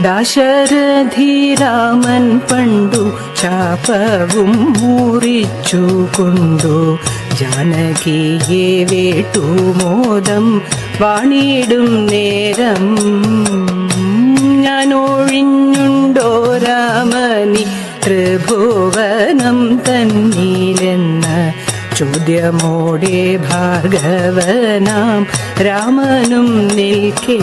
ദാശരഥി രാമൻ പണ്ടു ശാപവും മുറിച്ചുകൊണ്ടു ജാനകിയെ വേട്ടു മോദം വാണിടും നേരം ഞാനൊഴിഞ്ഞുണ്ടോ രാമനി ത്രിഭുവനം തന്നിലെന്ന ചോദ്യമോടെ ഭാർഗവനാം രാമനും നിൽക്കേ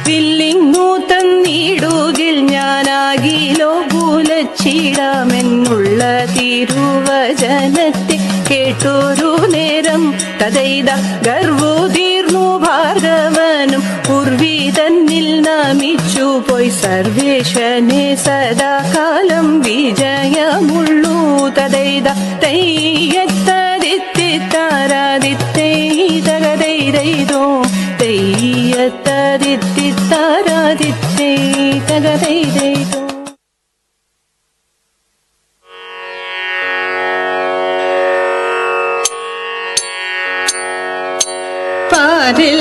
വില്ലിങ്ങു തന്നിടുകിൽ ഞാനാകിലോ കുലച്ചിടാമെന്നുള്ള തിരുവചനത്തെ കേട്ടൊരു നേരം തഥൈത ഗർവു തീർന്നു ഭാർഗവനും ഉർവി തന്നിൽ നമിച്ചു പോയി സർവേശനെ സദാകാലം വിജയമുള്ളൂ തഥൈത തെയ്യത്തരിത്തിത്താരാദിത്തൈതകതൈതൈതോ തെയ്യത്തരിത്തിത്താരാദിത്തൈതകതൈതൈതോ. പാരിൽ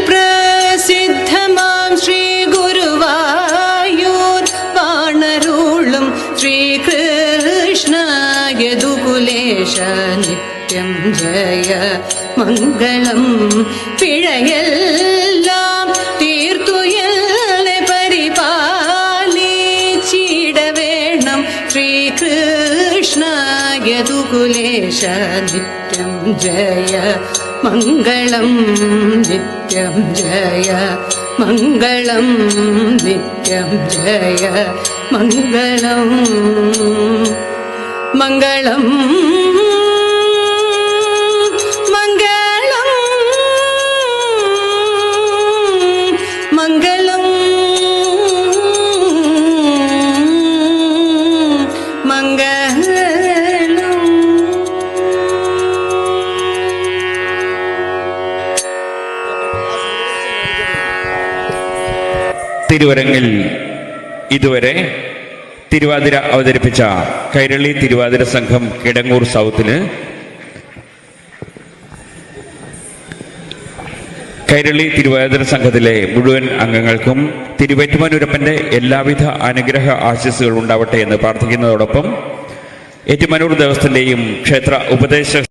പ്രസിദ്ധമാം ശ്രീ ഗുരുവായൂർ വാണരുളും ശ്രീകൃഷ്ണ യദുകുലേശ നിത്യം ജയ മംഗളം പിഴയെല്ലാം തീർത്തുയല്ലെ പരിപാലിച്ചിടവേണം ശ്രീകൃഷ്ണ യദുകുലേശ നിത്യം ജയ മംഗളം നിത്യം ജയ മംഗളം നിത്യം ജയ മംഗളം മംഗളം മംഗളം മംഗളം മംഗളം. തിരുവരങ്ങിൽ ഇതുവരെ തിരുവാതിര അവതരിപ്പിച്ച കൈരളി തിരുവാതിര സംഘം കിടങ്ങൂർ സൗത്തിന് കൈരളി തിരുവാതിര സംഘത്തിലെ മുഴുവൻ അംഗങ്ങൾക്കും തിരുവേറ്റുമാനൂരപ്പന്റെ എല്ലാവിധ അനുഗ്രഹ ആശംസകൾ ഉണ്ടാവട്ടെ എന്ന് പ്രാർത്ഥിക്കുന്നതോടൊപ്പം ഏറ്റുമാനൂർ ദേവസ്ഥന്റെയും ക്ഷേത്ര ഉപദേശ